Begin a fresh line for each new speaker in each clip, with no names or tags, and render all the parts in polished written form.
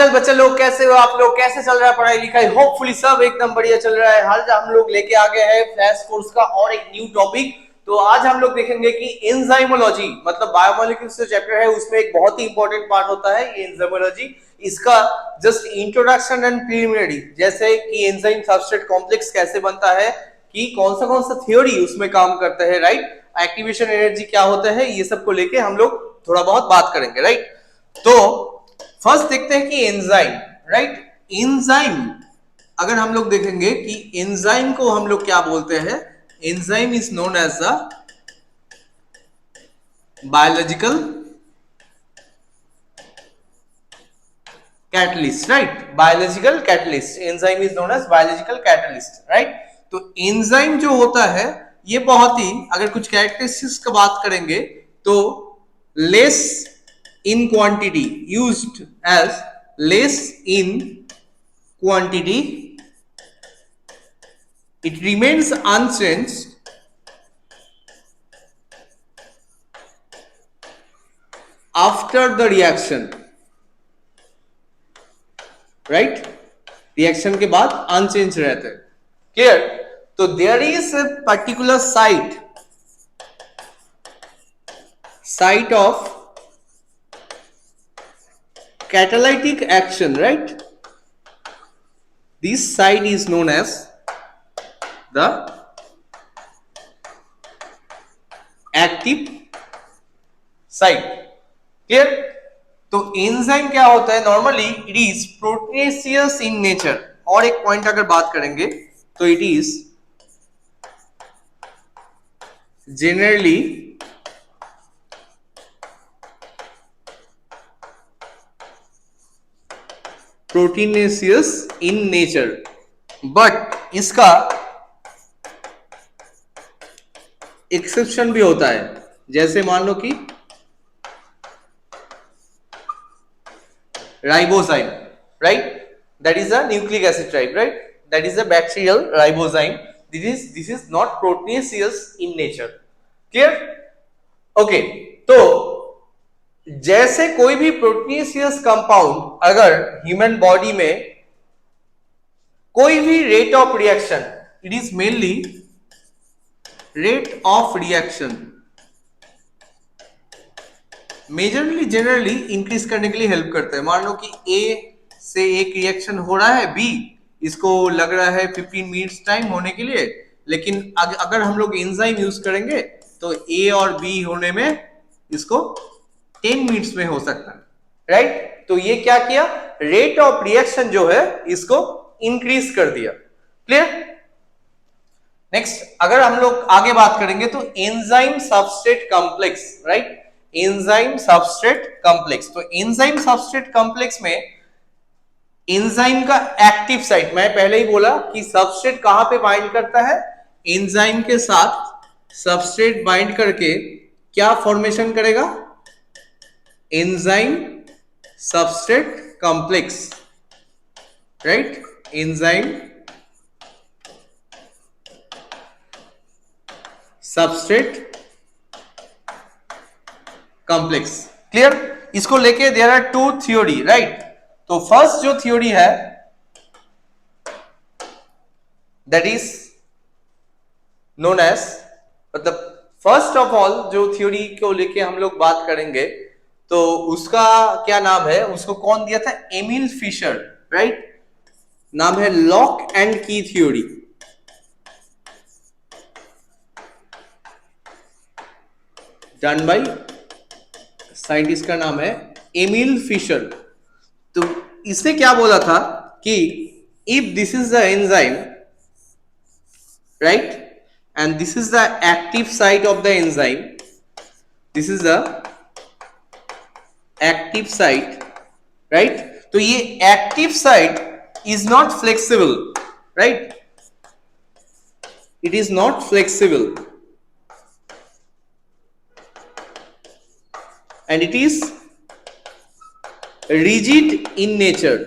हालचाल बच्चे लोग, कैसे हो आप लोग? कैसे चल रहा है पढ़ाई लिखाई? होपफुली सब एकदम बढ़िया चल रहा है। आज हम लोग लेके आ गए हैं फ्लैश कोर्स का और एक न्यू टॉपिक। तो आज हम लोग देखेंगे कि एंजाइमोलॉजी मतलब बायोमोलिक्यूल्स जो चैप्टर है उसमें एक बहुत ही इंपॉर्टेंट पार्ट होता है ये एंजाइमोलॉजी। इसका जस्ट इंट्रोडक्शन एंड प्रीलिमिनरी, जैसे कि एंजाइम सबस्ट्रेट कॉम्प्लेक्स कैसे बनता है, कि कौन सा थ्योरी उसमें काम करता है, राइट, एक्टिवेशन एनर्जी क्या होता है, ये सब को लेके हम लोग थोड़ा बहुत बात करेंगे, राइट। तो फर्स्ट देखते हैं कि एंजाइम, राइट, एंजाइम अगर हम लोग देखेंगे कि एंजाइम को हम लोग क्या बोलते हैं, enzyme is known as the biological catalyst, right, biological catalyst, enzyme is known as biological catalyst, right. तो एंजाइम जो होता है ये बहुत ही, अगर कुछ कैरेक्टरिस्टिक्स का बात करेंगे तो less in quantity, used as less in quantity, it remains unchanged after the reaction, right, reaction के बाद unchanged रहते हैं, clear। तो there is a particular site of catalytic action, right, this site is known as the active site, clear। तो enzyme क्या होता है, normally it is proteinaceous in nature, और एक पॉइंट अगर बात करेंगे तो it is generally proteinaceous in nature, but इसका एक्सेप्शन भी होता है, जैसे मान लो कि ribozyme, right, that is a nucleic acid type, right, that is a bacterial ribozyme, this is not proteinaceous in nature, clear, okay. तो जैसे कोई भी प्रोटीनेसियस कंपाउंड अगर ह्यूमन बॉडी में कोई भी rate of reaction, it is mainly rate of reaction, majorly generally increase करने के लिए हेल्प करता है। मान लो कि ए से एक रिएक्शन हो रहा है, बी इसको लग रहा है 15 मिनट्स टाइम होने के लिए, लेकिन अगर हम लोग एंजाइम यूज करेंगे तो ए और बी होने में इसको 10 मिनट्स में हो सकता है, राइट। तो ये क्या किया, रेट ऑफ रिएक्शन जो है इसको इंक्रीज कर दिया, क्लियर। नेक्स्ट अगर हम लोग आगे बात करेंगे तो enzyme substrate complex, right, enzyme substrate complex. तो एंजाइम सबस्ट्रेट कॉम्प्लेक्स में एंजाइम का एक्टिव साइट, मैं पहले ही बोला कि सबस्ट्रेट कहां पे बाइंड करता है, एंजाइम के साथ सबस्ट्रेट बाइंड करके क्या फॉर्मेशन करेगा, enzyme substrate complex, right, enzyme substrate complex, clear. इसको लेके there are two theory, right. तो फर्स्ट जो थ्योरी है दैट इज नोन एज, मतलब फर्स्ट ऑफ ऑल जो थ्योरी को लेके हम लोग बात करेंगे तो उसका क्या नाम है, उसको कौन दिया था, एमिल फिशर, राइट, नाम है लॉक एंड की थ्योरी, डन बाय साइंटिस्ट का नाम है एमिल फिशर। तो इसने क्या बोला था कि if this is the enzyme, right, and this is the active site of the enzyme, this is the active site, right. तो ये active site is not flexible, right, it is not flexible and it is rigid in nature,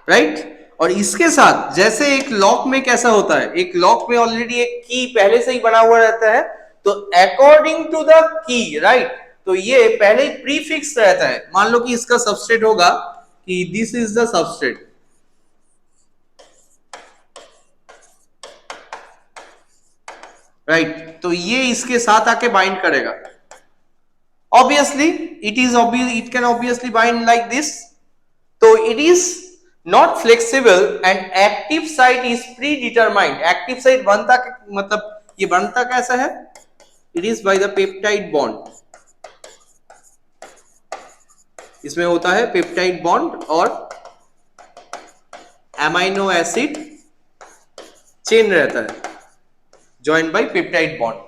right। और इसके साथ जैसे एक lock में कैसा होता है, एक लॉक में ऑलरेडी एक की पहले से ही बना हुआ रहता है, तो according to the key, right, तो ये पहले ही प्रीफिक्स रहता है। मान लो कि इसका सबस्ट्रेट होगा कि this is the substrate, right, तो ये इसके साथ आके बाइंड करेगा। Obviously it can obviously bind like this, तो it is not flexible and active site is predetermined. Active site बनता मतलब ये बनता कैसा है, it is by the peptide bond. इसमें होता है पेप्टाइड बॉन्ड और एमाइनो एसिड चेन रहता है, joined by peptide bond.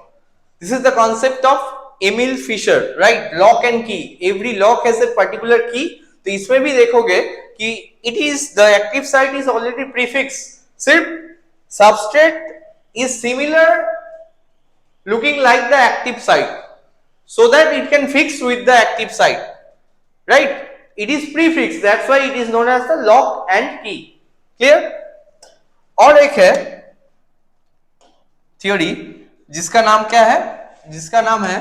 This is the concept of Emil Fischer, right? Lock and key. Every lock has a particular key. तो इसमें भी देखोगे कि it is the active site is already prefixed. सिर्फ substrate is similar looking like the active site, so that it can fix with the active site, right? It is prefixed. That's why it is known as the lock and key. Clear? और एक है theory जिसका नाम क्या है, जिसका नाम है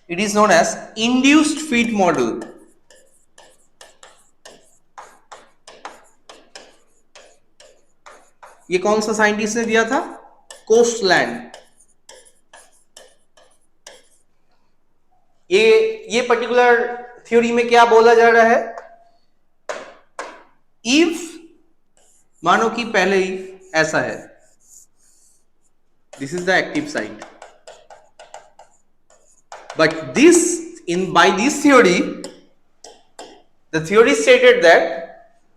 it is known as induced fit model. ये कौन सा साइंटिस्ट ने दिया था, कोस्टलैंड। ये पर्टिकुलर थ्योरी में क्या बोला जा रहा है, इफ मानो कि पहले ही ऐसा है, this is the active site, but this by this theory, the theory stated that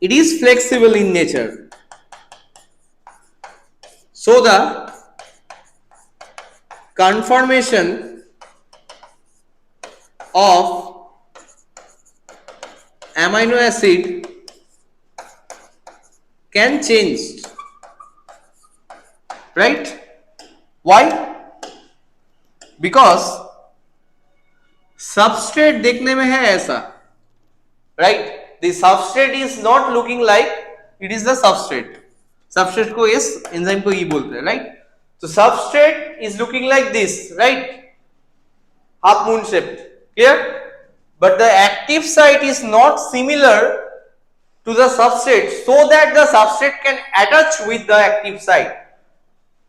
it is flexible in nature, so the conformation of amino acid can change, right? Why? Because substrate देखने में है ऐसा, right? The substrate is not looking like it is the substrate. Substrate को इस enzyme को ये बोलते हैं, right? So substrate is looking like this, right? Half moon shaped, clear? But the active site is not similar to the substrate, so that the substrate can attach with the active site.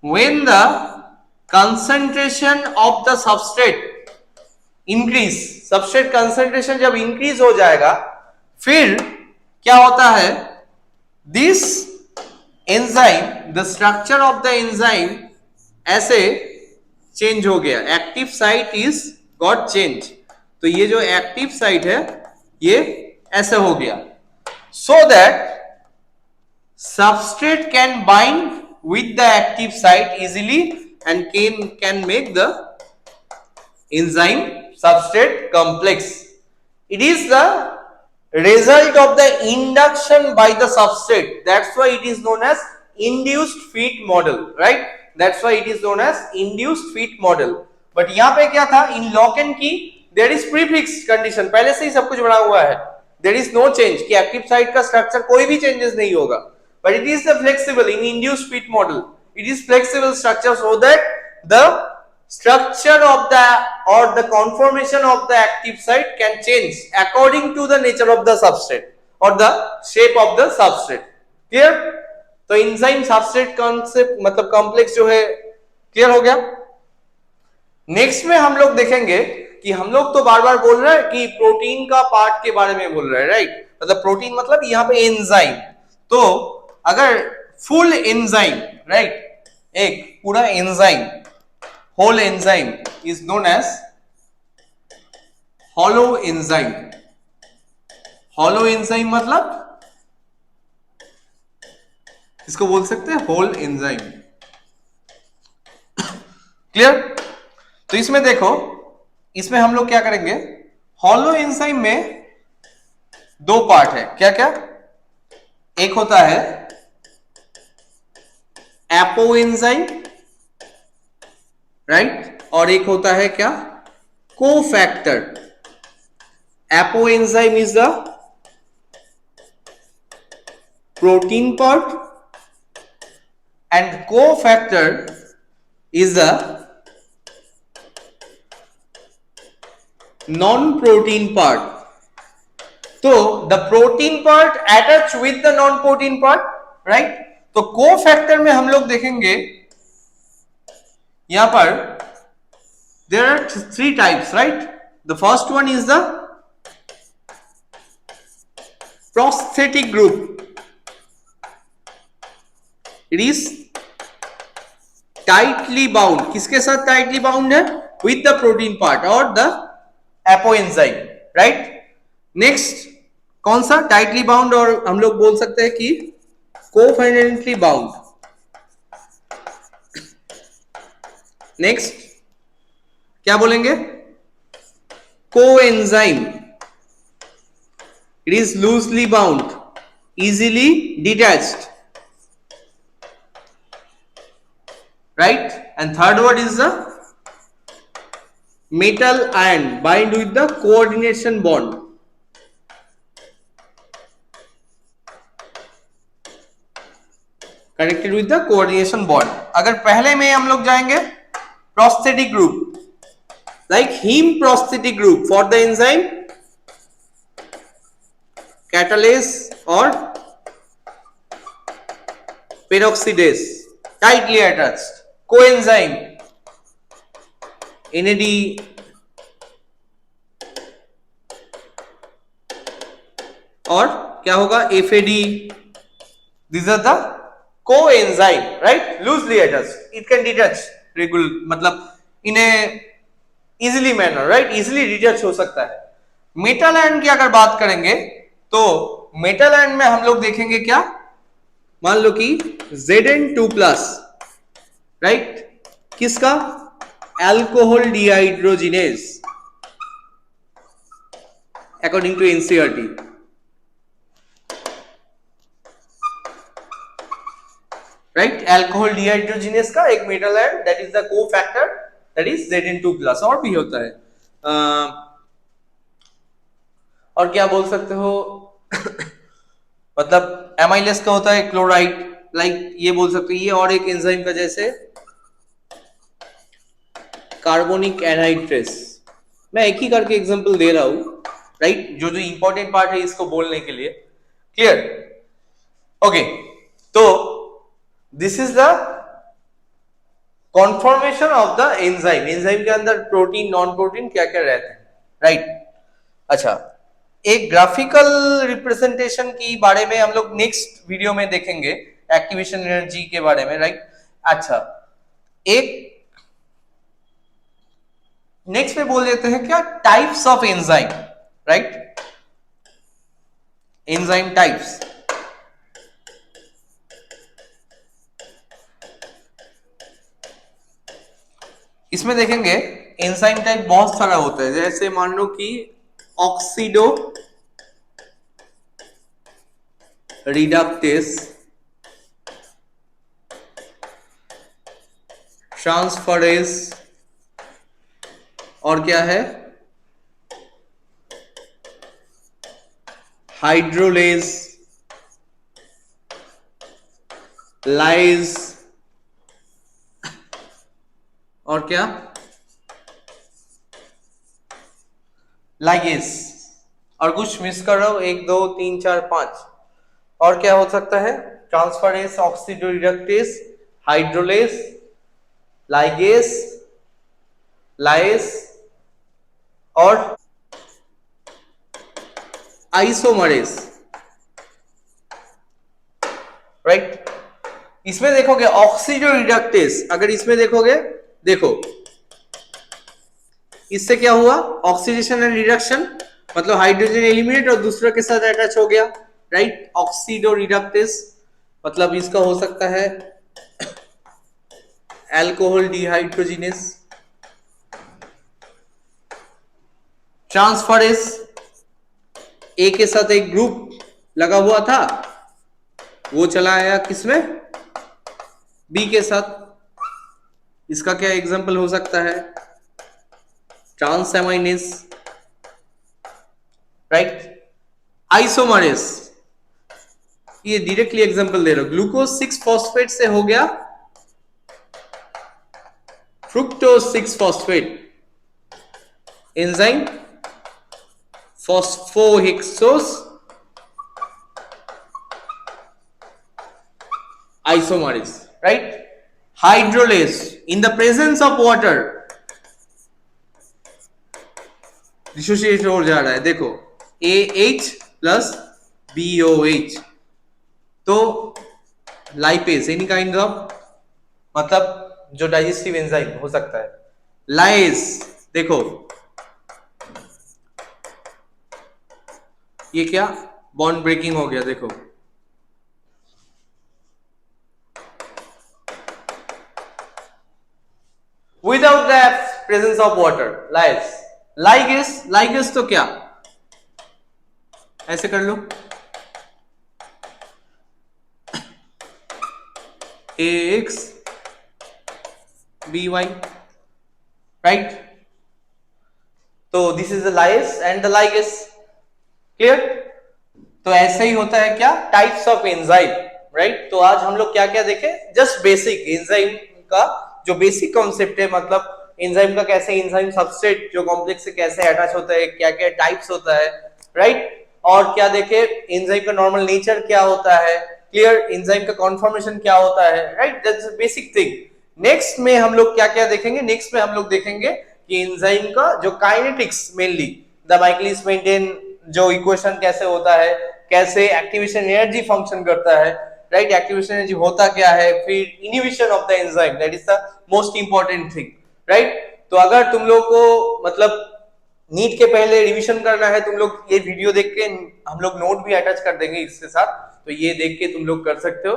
When the concentration of the substrate increase, substrate concentration जब increase हो जाएगा, फिर क्या होता है, this enzyme, the structure of the enzyme ऐसे change हो गया, active site is got change। तो ये जो active site है ये ऐसे हो गया, so that substrate can bind with the active site easily and can make the enzyme substrate complex. It is the result of the induction by the substrate. That's why it is known as induced feed model, right? That's why it is known as induced feed model. But यहाँ पे क्या था, in lock and key there is prefix condition, पहले से ही सब कुछ बना हुआ है, there is no change कि active site का structure कोई भी changes नहीं होगा। But it is the flexible in induced feed model. It is flexible structure, so that the structure of the or the conformation of the active site can change according to the nature of the substrate or the shape of the substrate. Clear? तो enzyme substrate concept मतलब complex जो है clear हो गया। Next में हम लोग देखेंगे कि हम लोग तो बार बार बोल रहे हैं कि प्रोटीन का पार्ट के बारे में बोल रहे हैं, राइट? मतलब प्रोटीन मतलब यहाँ पे एंजाइम। तो अगर फुल एंजाइम, राइट, एक पूरा enzyme, whole enzyme is known as holo enzyme. Holo enzyme मतलब इसको बोल सकते हैं होल एंजाइम। क्लियर? तो इसमें देखो, इसमें हम लोग क्या करेंगे, हॉलो एंजाइम में दो पार्ट है, क्या क्या? एक होता है एपो एंजाइम, राइट, और एक होता है क्या, cofactor. Apoenzyme is the protein part and cofactor is the non protein part, तो the protein part attach with the non protein part, right. तो को फैक्टर में हम लोग देखेंगे यहां पर there are three types, right. The first one is the prosthetic group, it is tightly bound, किसके साथ टाइटली बाउंड है, विद द प्रोटीन पार्ट और द एपोएंजाइम, राइट। नेक्स्ट कौन सा टाइटली बाउंड, और हम लोग बोल सकते हैं कि कोवेलेंटली बाउंड। नेक्स्ट क्या बोलेंगे, coenzyme, it is loosely bound, easily detached, right, and third word is the metal ion bind with the coordination bond, connected with the coordination bond। अगर पहले में हम लोग जाएंगे prosthetic group, like heme prosthetic group for the enzyme catalase or peroxidase, tightly attached, coenzyme NAD और क्या होगा FAD, these are the coenzyme, right, loosely attached, it can detach regular, मतलब इन्हें easily manner, right, easily detach हो सकता है। Metal ion की अगर बात करेंगे तो मेटल आयन में हम लोग देखेंगे क्या, मान लो कि Zn2+, राइट, किसका, alcohol dehydrogenase, according to NCERT, right. Alcohol dehydrogenase का एक metal ion, that is the cofactor, that is Zn2+। और भी होता है और क्या बोल सकते हो मतलब एमाइलेस का होता है क्लोराइड, लाइक ये बोल सकते हो, ये और एक एंजाइम का जैसे कार्बोनिक एनहाइड्रेस, मैं एक ही करके एग्जांपल दे रहा हूं, राइट, जो जो इंपॉर्टेंट पार्ट है इसको बोलने के लिए, क्लियर, ओके। तो this is the conformation of the enzyme, enzyme के अंदर प्रोटीन नॉन प्रोटीन क्या क्या रहते हैं, राइट। अच्छा, एक ग्राफिकल रिप्रेजेंटेशन की बारे में हम लोग नेक्स्ट वीडियो में देखेंगे, एक्टिवेशन एनर्जी के बारे में, राइट। अच्छा, एक नेक्स्ट में बोल देते हैं क्या, types of enzyme, right, enzyme types. इसमें देखेंगे एंजाइम टाइप बहुत सारा होता है, जैसे मान लो कि ऑक्सीडो रिडक्टेस, ट्रांसफरेज, और क्या है, हाइड्रोलेज, लाइज, और क्या, लाइगेस, और कुछ मिस कर रहा हूं, 1 2 3 4 5, और क्या हो सकता है, ट्रांसफरेज, ऑक्सीडोरिडक्टेस, हाइड्रोलेज, लाइगेस, लाइस और आइसोमरेज, राइट। इसमें देखोगे ऑक्सीडोरिडक्टेस, अगर इसमें देखोगे, देखो इससे क्या हुआ, ऑक्सीडेशन एंड रिडक्शन, मतलब हाइड्रोजन एलिमिनेट और दूसरा के साथ अटैच हो गया, राइट। ऑक्सीडोरिडक्टेस मतलब इसका हो सकता है अल्कोहल डिहाइड्रोजिनेस। ट्रांसफरेज, ए के साथ एक ग्रुप लगा हुआ था, वो चला आया किसमें, बी के साथ, इसका क्या एग्जांपल हो सकता है, ट्रांसएमाइनेज, राइट। आइसोमरेज, ये डायरेक्टली एग्जांपल दे रहा हूं, ग्लूकोज 6 फॉस्फेट से हो गया fructose 6 phosphate, enzyme phosphohexose isomerase, right? Hydrolase in the presence of water dissociate हो जा रहा है, देखो AH प्लस BOH, तो लाइपेज एनी काइंड ऑफ, मतलब जो डाइजेस्टिव एंजाइम हो सकता है, लाइज, देखो ये क्या बॉन्ड ब्रेकिंग हो गया, देखो without the presence of water, lyase, ligase, ligase तो क्या, ऐसे कर लो AX BY, राइट, तो this is the lyase and the ligase, clear. तो ऐसे ही होता है क्या, टाइप्स ऑफ एंजाइम, राइट। तो आज हम लोग क्या क्या देखे, जस्ट बेसिक एंजाइम का जो बेसिक कॉन्सेप्ट है, मतलब एंजाइम का कैसे एंजाइम सबस्ट्रेट जो कॉम्प्लेक्स से कैसे अटैच होता है, क्या क्या टाइप्स होता है, राइट। और क्या देखे, एंजाइम का नॉर्मल नेचर क्या होता है, क्लियर, एंजाइम का कॉन्फॉर्मेशन क्या होता है, right, that's a basic thing. Next में हम लोग क्या क्या देखेंगे, नेक्स्ट में हम लोग देखेंगे कि एंजाइम का जो kinetics, mainly the Michaelis Menten जो इक्वेशन कैसे होता है, कैसे एक्टिवेशन एनर्जी फंक्शन करता है, राइट, एक्टिवेशन एनर्जी होता क्या है, फिर inhibition of the enzyme, that is the most important thing, right. तो अगर तुम लोग को मतलब नीट के पहले रिवीजन करना है, तुम लोग ये वीडियो देख के, हम लोग नोट भी अटैच कर देंगे इसके साथ, तो ये देख के तुम लोग कर सकते हो,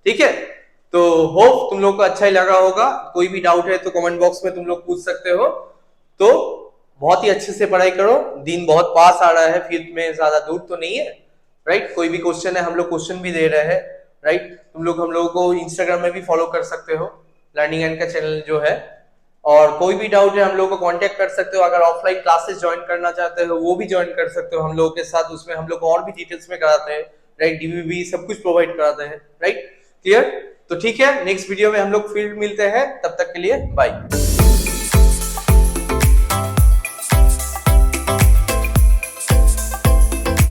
ठीक है। तो होप तुम लोग को अच्छा ही लगा होगा, कोई भी डाउट है तो कमेंट बॉक्स में तुम लोग पूछ सकते हो। तो बहुत ही अच्छे से पढ़ाई करो, दिन बहुत पास आ रहा है, फिर में ज्यादा दूर तो नहीं है, राइट। कोई भी क्वेश्चन है, हम लोग क्वेश्चन भी दे रहे हैं, राइट। तुम लोग हम लोगों को इंस्टाग्राम में भी फॉलो कर सकते हो, लर्निंग एंड का चैनल जो है, और कोई भी डाउट है हम लोग को कांटेक्ट कर सकते हो। अगर ऑफलाइन क्लासेस ज्वाइन करना चाहते हो वो भी ज्वाइन कर सकते हो हम लोगों के साथ, उसमें हम लोग और भी डिटेल्स में कराते हैं, राइट, डीवीबी सब कुछ प्रोवाइड कराते हैं, राइट, क्लियर। तो ठीक है, नेक्स्ट वीडियो में हम लोग फिर मिलते हैं, तब तक के लिए बाय।